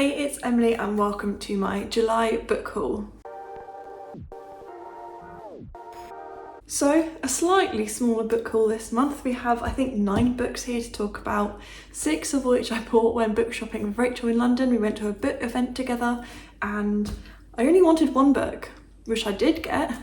Hey, it's Emily and welcome to my July book haul. So, a slightly smaller book haul this month. We have, I think, 9 books here to talk about, 6 of which I bought when book shopping with Rachel in London. We went to a book event together and I only wanted 1 book, which I did get,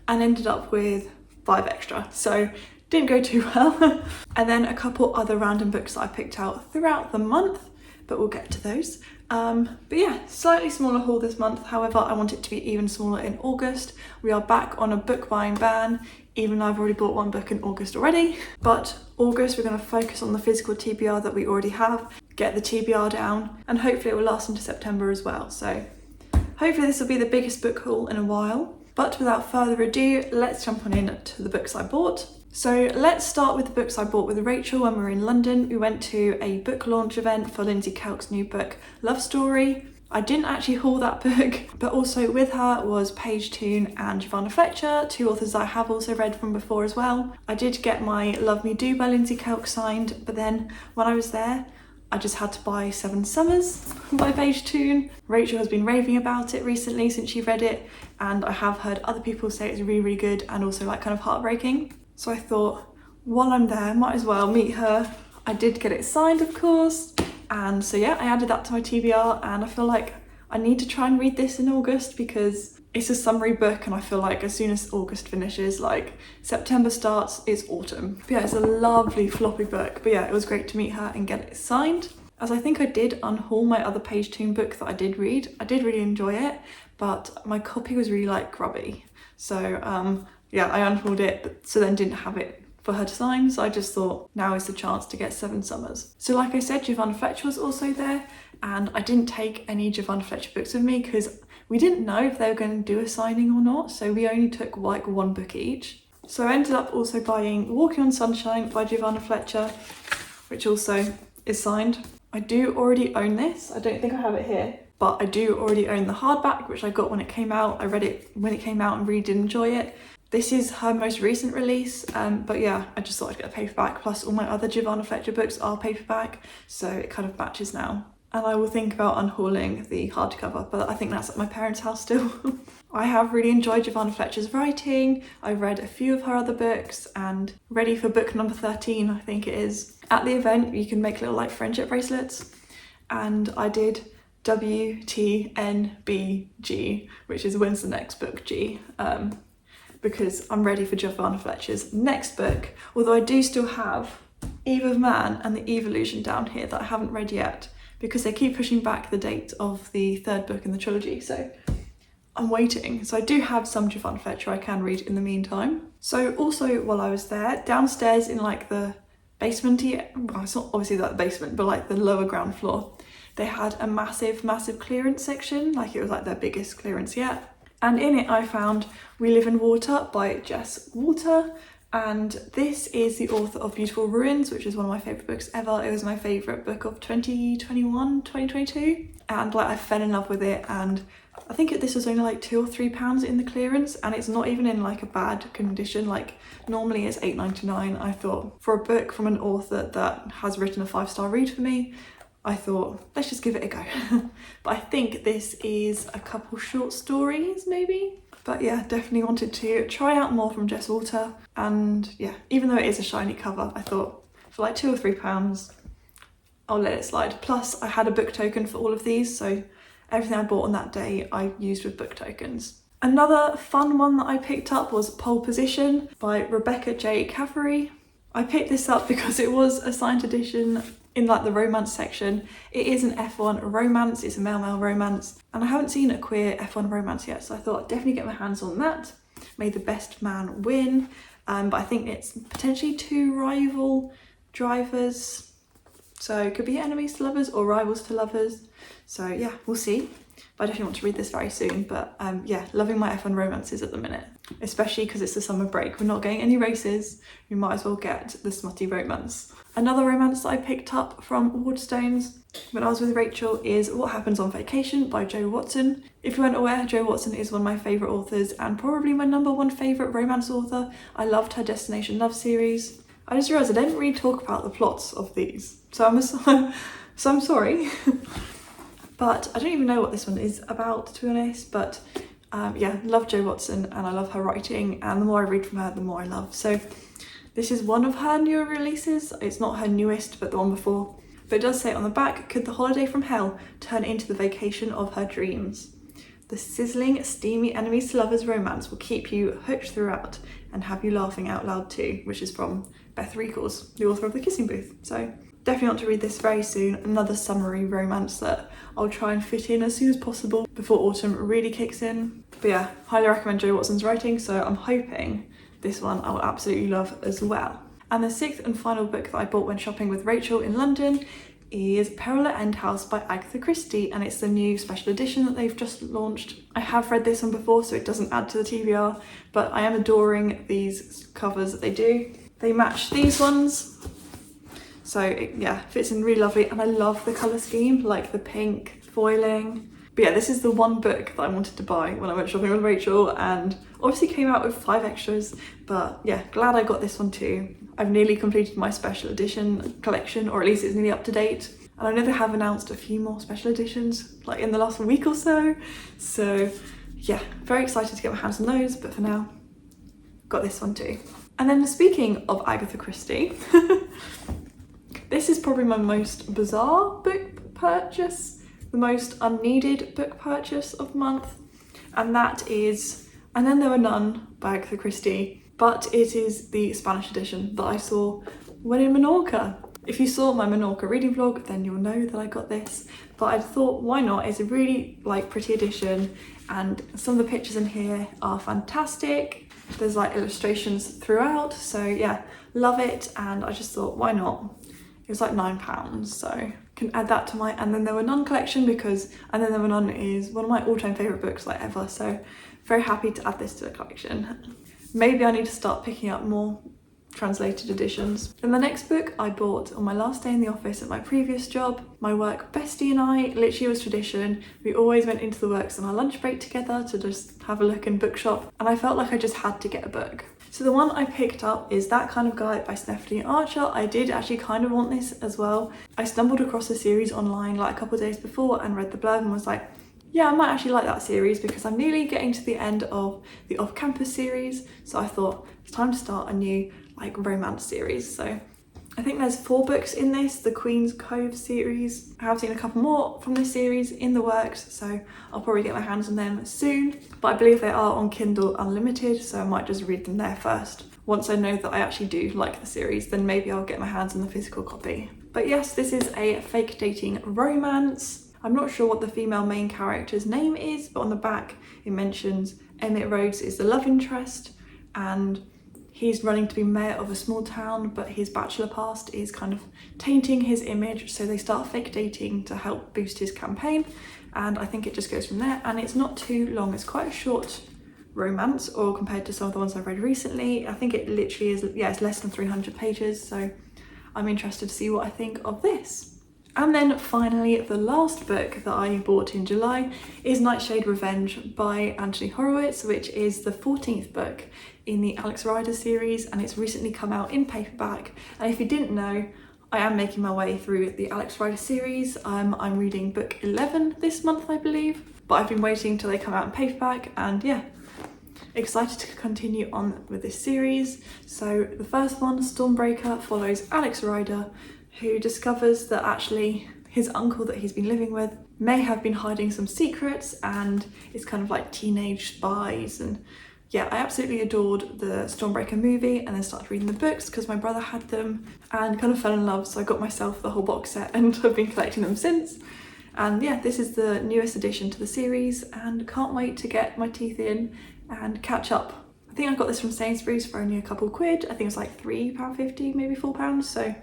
and ended up with 5 extra. So, didn't go too well. And then a couple other random books that I picked out throughout the month, but we'll get to those. But yeah, slightly smaller haul this month. However, I want it to be even smaller in August. We are back on a book buying ban, even though I've already bought 1 book in August already. But August, we're going to focus on the physical TBR that we already have, get the TBR down, and hopefully it will last into September as well. So hopefully this will be the biggest book haul in a while. But without further ado, let's jump on in to the books I bought. So let's start with the books I bought with Rachel when we were in London. We went to a book launch event for Lindsay Kelk's new book, Love Story. I didn't actually haul that book, but also with her was Paige Toon and Giovanna Fletcher, 2 authors I have also read from before as well. I did get my Love Me Do by Lindsay Kelk signed, but then when I was there, I just had to buy 7 Summers by Paige Toon. Rachel has been raving about it recently since she read it, and I have heard other people say it's really, really good and also like kind of heartbreaking. So I thought, while I'm there, might as well meet her. I did get it signed, of course. And so yeah, I added that to my TBR, and I feel like I need to try and read this in August because it's a summary book, and I feel like as soon as August finishes, like September starts, it's autumn. But yeah, it's a lovely floppy book. But yeah, it was great to meet her and get it signed. As I think I did unhaul my other Paige Toon book that I did read. I did really enjoy it, but my copy was really like grubby. So yeah, I unhauled it, but so then didn't have it for her to sign, so I just thought now is the chance to get 7 Summers. So like I said, Giovanna Fletcher was also there, and I didn't take any Giovanna Fletcher books with me because we didn't know if they were going to do a signing or not, so we only took like 1 book each. So I ended up also buying Walking on Sunshine by Giovanna Fletcher, which also is signed. I do already own this. I don't think I have it here, but I do already own the hardback, which I got when it came out. I read it when it came out and really did enjoy it. This is her most recent release, but yeah, I just thought I'd get a paperback, plus all my other Giovanna Fletcher books are paperback, so it kind of matches now. And I will think about unhauling the hardcover, but I think that's at my parents' house still. I have really enjoyed Giovanna Fletcher's writing. I've read a few of her other books and ready for book number 13, I think it is. At the event, you can make little like friendship bracelets, and I did WTNBG, which is when's the next book G, because I'm ready for Giovanna Fletcher's next book, although I do still have Eve of Man and the Evolution down here that I haven't read yet because they keep pushing back the date of the 3rd book in the trilogy, so I'm waiting. So I do have some Giovanna Fletcher I can read in the meantime. So also while I was there, downstairs in like the basement-y, well it's not obviously that basement, but like the lower ground floor, they had a massive clearance section, like it was like their biggest clearance yet. And in it I found We Live in Water by Jess Walter, and this is the author of Beautiful Ruins, which is one of my favourite books ever. It was my favourite book of 2021, 2022, and like I fell in love with it, and I think this was only like £2 or £3 in the clearance, and it's not even in like a bad condition. Like normally it's £8.99. I thought for a book from an author that has written a 5-star read for me, I thought, let's just give it a go. But I think this is a couple short stories, maybe? But yeah, definitely wanted to try out more from Jess Walter. And yeah, even though it is a shiny cover, I thought for like £2 or £3, I'll let it slide. Plus, I had a book token for all of these, so everything I bought on that day, I used with book tokens. Another fun one that I picked up was Pole Position by Rebecca J. Caffrey. I picked this up because it was a signed edition in like the romance section. It is an F1 romance, it's a male romance, and I haven't seen a queer F1 romance yet, so I thought I'd definitely get my hands on that. May the best man win, but I think it's potentially 2 rival drivers, so it could be enemies to lovers or rivals to lovers, so yeah, we'll see. But I definitely want to read this very soon. But yeah, loving my F1 romances at the minute, especially because it's the summer break. We're not getting any races. We might as well get the smutty romance. Another romance that I picked up from Waterstones when I was with Rachel is What Happens on Vacation by Jo Watson. If you weren't aware, Jo Watson is one of my favourite authors and probably my #1 favourite romance author. I loved her Destination Love series. I just realised I didn't really talk about the plots of these, so I'm sorry. but I don't even know what this one is about, to be honest. But yeah, love Jo Watson and I love her writing, and the more I read from her, the more I love. So this is one of her newer releases. It's not her newest, but the one before. But it does say on the back, could the holiday from hell turn into the vacation of her dreams? The sizzling, steamy enemies to lovers romance will keep you hooked throughout and have you laughing out loud too, which is from Beth Reekles, the author of The Kissing Booth. So definitely want to read this very soon. Another summery romance that I'll try and fit in as soon as possible before autumn really kicks in. But yeah, highly recommend Jo Watson's writing, so I'm hoping this one I will absolutely love as well. And the sixth and final book that I bought when shopping with Rachel in London is Persephone End House by Agatha Christie, and it's the new special edition that they've just launched. I have read this one before, so it doesn't add to the TBR, but I am adoring these covers that they do. They match these ones, so it, yeah, fits in really lovely, and I love the colour scheme, like the pink foiling. But yeah, this is the one book that I wanted to buy when I went shopping with Rachel, and obviously came out with 5 extras, but yeah, glad I got this one too. I've nearly completed my special edition collection, or at least it's nearly up to date. And I know they have announced a few more special editions, like in the last week or so. So yeah, very excited to get my hands on those, but for now, got this one too. And then speaking of Agatha Christie, this is probably my most bizarre book purchase, the most unneeded book purchase of the month, and that is And Then There Were None by Agatha Christie, but it is the Spanish edition that I saw when in Menorca. If you saw my Menorca reading vlog, then you'll know that I got this, but I thought, why not? It's a really pretty edition, and some of the pictures in here are fantastic. There's illustrations throughout, so yeah, love it. And I just thought, why not? It was £9, so can add that to my And Then There Were None collection, because And Then There Were None is one of my all-time favourite books ever, so very happy to add this to the collection. Maybe I need to start picking up more translated editions. And the next book I bought on my last day in the office at my previous job. My work bestie and I, literally was tradition. We always went into the works on our lunch break together to just have a look and bookshop, and I felt like I just had to get a book. So the one I picked up is That Kind of Guy by Stephanie Archer. I did actually kind of want this as well. I stumbled across the series online a couple of days before and read the blurb and was like, yeah, I might actually like that series, because I'm nearly getting to the end of the off-campus series. So I thought it's time to start a new romance series. So I think there's 4 books in this, the Queen's Cove series. I have seen a couple more from this series in the works, so I'll probably get my hands on them soon. But I believe they are on Kindle Unlimited, so I might just read them there first. Once I know that I actually do like the series, then maybe I'll get my hands on the physical copy. But yes, this is a fake dating romance. I'm not sure what the female main character's name is, but on the back it mentions Emmett Rhodes is the love interest, and he's running to be mayor of a small town, but his bachelor past is kind of tainting his image, so they start fake dating to help boost his campaign, and I think it just goes from there. And it's not too long, it's quite a short romance, or compared to some of the ones I've read recently. I think it literally is, yeah, it's less than 300 pages, so I'm interested to see what I think of this. And then finally, the last book that I bought in July is Nightshade Revenge by Anthony Horowitz, which is the 14th book in the Alex Rider series, and it's recently come out in paperback. And if you didn't know, I am making my way through the Alex Rider series. I'm reading book 11 this month, I believe, but I've been waiting till they come out in paperback, and yeah, excited to continue on with this series. So the first one, Stormbreaker, follows Alex Rider, who discovers that actually his uncle that he's been living with may have been hiding some secrets, and it's kind of like teenage spies. And yeah, I absolutely adored the Stormbreaker movie, and then started reading the books because my brother had them, and kind of fell in love, so I got myself the whole box set and I've been collecting them since. And yeah, this is the newest addition to the series, and can't wait to get my teeth in and catch up. I think I got this from Sainsbury's for only a couple quid. I think it was like £3.50, maybe £4, so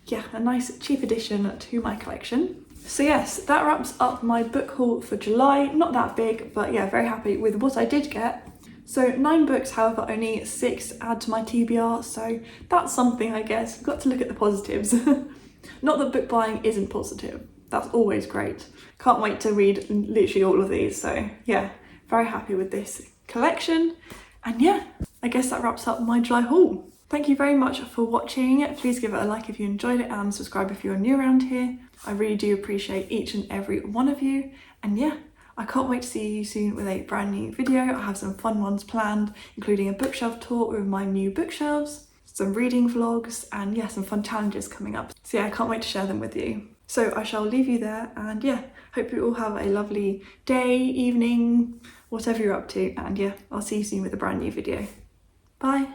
yeah, a nice cheap addition to my collection. So yes, that wraps up my book haul for July. Not that big, but yeah, very happy with what I did get. So 9 books, however, only 6 add to my TBR, so that's something, I guess. I've got to look at the positives. Not that book buying isn't positive, that's always great. Can't wait to read literally all of these, so yeah, very happy with this collection. And yeah, I guess that wraps up my July haul. Thank you very much for watching. Please give it a like if you enjoyed it and subscribe if you're new around here. I really do appreciate each and every one of you. And yeah, I can't wait to see you soon with a brand new video. I have some fun ones planned, including a bookshelf tour with my new bookshelves, some reading vlogs, and yeah, some fun challenges coming up. So yeah, I can't wait to share them with you. So I shall leave you there, and yeah, hope you all have a lovely day, evening, whatever you're up to, and yeah, I'll see you soon with a brand new video. Bye!